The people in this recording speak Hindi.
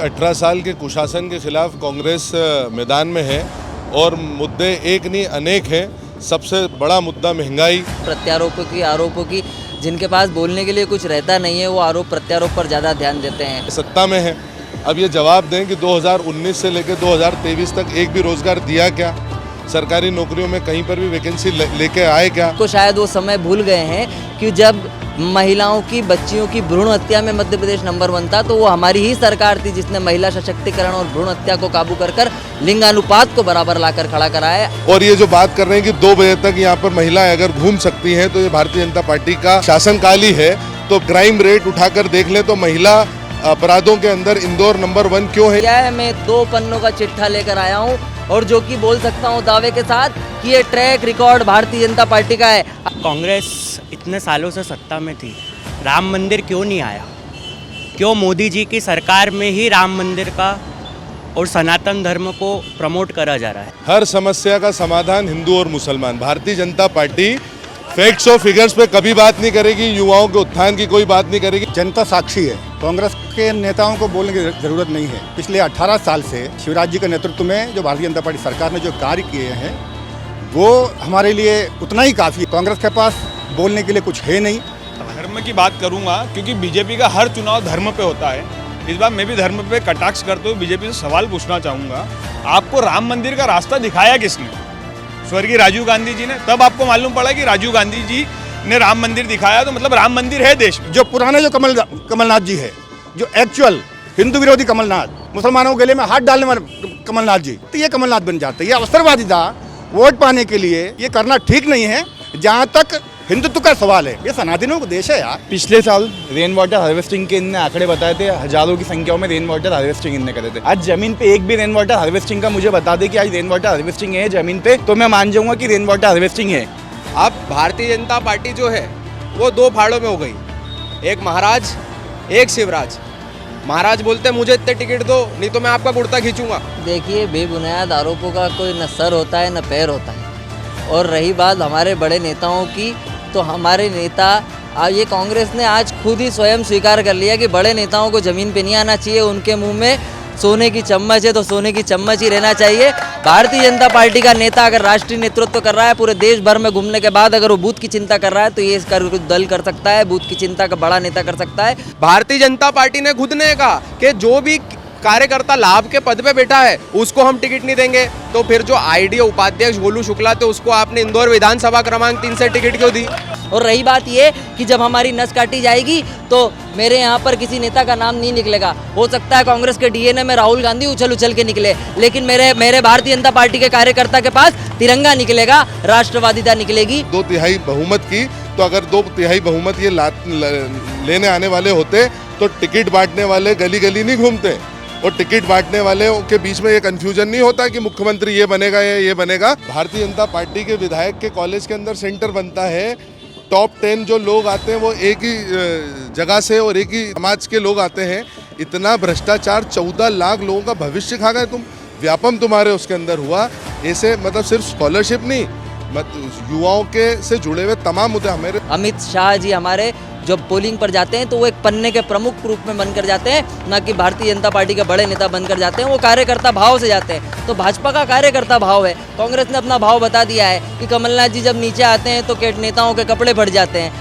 18 साल के कुशासन के खिलाफ कांग्रेस मैदान में है और मुद्दे एक नहीं अनेक हैं। सबसे बड़ा मुद्दा महंगाई, प्रत्यारोपों की, आरोपों की, जिनके पास बोलने के लिए कुछ रहता नहीं है वो आरोप प्रत्यारोप पर ज़्यादा ध्यान देते हैं। सत्ता में है। अब ये जवाब दें कि 2019 से लेकर 2023 तक एक भी रोजगार दिया क्या? सरकारी नौकरियों में कहीं पर भी वैकेंसी लेके आए क्या? को शायद वो समय भूल गए हैं कि जब महिलाओं की, बच्चियों की भ्रूण हत्या में मध्य प्रदेश नंबर 1 था, तो वो हमारी ही सरकार थी जिसने महिला सशक्तिकरण और भ्रूण हत्या को काबू कर लिंगानुपात को बराबर लाकर खड़ा कराया। और ये जो बात कर रहे हैं कि 2 बजे तक यहाँ पर महिलाएं अगर घूम सकती हैं, तो ये भारतीय जनता पार्टी का शासनकाल ही है। तो क्राइम रेट उठाकर देख लें तो महिला अपराधों के अंदर इंदौर नंबर 1 क्यों है? क्या है, मैं 2 पन्नों का चिट्ठा लेकर आया हूँ और जो कि बोल सकता हूँ दावे के साथ कि ये track record Bharatiya Janata party का है। कांग्रेस इतने सालों से सत्ता में थी, राम मंदिर क्यों नहीं आया? क्यों मोदी जी की सरकार में ही राम मंदिर का और सनातन धर्म को प्रमोट करा जा रहा है? हर समस्या का समाधान हिंदू और मुसलमान। भारतीय जनता पार्टी फैक्ट्स और फिगर्स पे कभी बात नहीं करेगी, युवाओं के उत्थान की कोई बात नहीं करेगी। जनता साक्षी है। कांग्रेस के नेताओं को बोलने की जरूरत नहीं है। पिछले 18 साल से शिवराज जी के नेतृत्व में जो भारतीय जनता पार्टी सरकार ने जो कार्य किए हैं वो हमारे लिए उतना ही काफ़ी है। कांग्रेस के पास बोलने के लिए कुछ है नहीं। धर्म की बात करूंगा क्योंकि बीजेपी का हर चुनाव धर्म पे होता है। इस बार मैं भी धर्म पे कटाक्ष करते हुए बीजेपी से सवाल पूछना चाहूँगा, आपको राम मंदिर का रास्ता दिखाया किसने? स्वर्गीय राजीव गांधी जी ने। तब आपको मालूम पड़ा कि राजीव गांधी जी ने राम मंदिर दिखाया, तो मतलब राम मंदिर है देश में। जो पुराने जो कमलनाथ जी है, जो एक्चुअल हिंदू विरोधी कमलनाथ, मुसलमानों के गले में हाथ डालने वाले कमलनाथ जी, तो ये कमलनाथ बन जाते हैं। ये अवसरवादी था वोट पाने के लिए, ये करना ठीक नहीं है। जहाँ तक हिंदुत्व का सवाल है, ये सनातनियों को देश है यार। पिछले साल रेन वाटर हार्वेस्टिंग के इनने आंकड़े बताए थे, हजारों की संख्या में रेन वाटर हार्वेस्टिंग इनने करे थे। आज जमीन पे एक भी रेन वाटर हार्वेस्टिंग का मुझे बता दे कि आज रेन वाटर हार्वेस्टिंग है जमीन पे, तो मैं मान जाऊंगा कि रेन वाटर हार्वेस्टिंग है। अब भारतीय जनता पार्टी जो है वो 2 फाड़ों में हो गई, एक महाराज, एक शिवराज। महाराज बोलते मुझे इतने टिकट दो, नहीं तो मैं आपका कुर्ता खींचूंगा। देखिए, बेबुनियाद आरोपों का कोई न सर होता है न पैर होता है। और रही बात हमारे बड़े नेताओं की, तो हमारे नेता, ये कांग्रेस ने आज खुद ही स्वयं स्वीकार कर लिया कि बड़े नेताओं को ज़मीन पे नहीं आना चाहिए। उनके मुंह में सोने की चम्मच है तो सोने की चम्मच ही रहना चाहिए। भारतीय जनता पार्टी का नेता अगर राष्ट्रीय नेतृत्व कर रहा है, पूरे देश भर में घूमने के बाद अगर वो बूथ की चिंता कर रहा है, तो ये इसका कुछ दल कर सकता है, बूथ की चिंता का बड़ा नेता कर सकता है। भारतीय जनता पार्टी ने खुद ने कहा कि जो भी कार्यकर्ता लाभ के पद पे बैठा है उसको हम टिकट नहीं देंगे। तो फिर जो आईडी उपाध्यक्ष गोलू शुक्ला थे, उसको आपने इंदौर विधानसभा क्रमांक 3 से टिकट क्यों दी? और रही बात ये कि जब हमारी नस काटी जाएगी तो मेरे यहाँ पर किसी नेता का नाम नहीं निकलेगा। हो सकता है कांग्रेस के डीएनए में राहुल गांधी उछल उछल के निकले, लेकिन मेरे भारतीय जनता पार्टी के कार्यकर्ता के पास तिरंगा निकलेगा, राष्ट्रवादिता निकलेगी। 2/3 बहुमत की, तो अगर 2/3 बहुमत ये लेने आने वाले होते तो टिकट बांटने वाले गली गली नहीं घूमते, और टिकट बांटने वाले के बीच में ये कंफ्यूजन नहीं होता कि मुख्यमंत्री ये बनेगा या ये बनेगा। भारतीय जनता पार्टी के विधायक के कॉलेज के अंदर सेंटर बनता है, टॉप 10 जो लोग आते हैं वो एक ही जगह से और एक ही समाज के लोग आते हैं। इतना भ्रष्टाचार, 14 लाख लोगों का भविष्य खा गए तुम। व्यापम तुम्हारे उसके अंदर हुआ। ऐसे मतलब सिर्फ स्कॉलरशिप नहीं, युवाओं के से जुड़े हुए तमाम मुद्दे। हमारे अमित शाह जी हमारे जब पोलिंग पर जाते हैं तो वो एक पन्ने के प्रमुख रूप में बनकर जाते हैं, ना कि भारतीय जनता पार्टी के बड़े नेता बनकर जाते हैं। वो कार्यकर्ता भाव से जाते हैं। तो भाजपा का कार्यकर्ता भाव है। कांग्रेस ने अपना भाव बता दिया है कि कमलनाथ जी जब नीचे आते हैं तो नेताओं के कपड़े फट जाते हैं,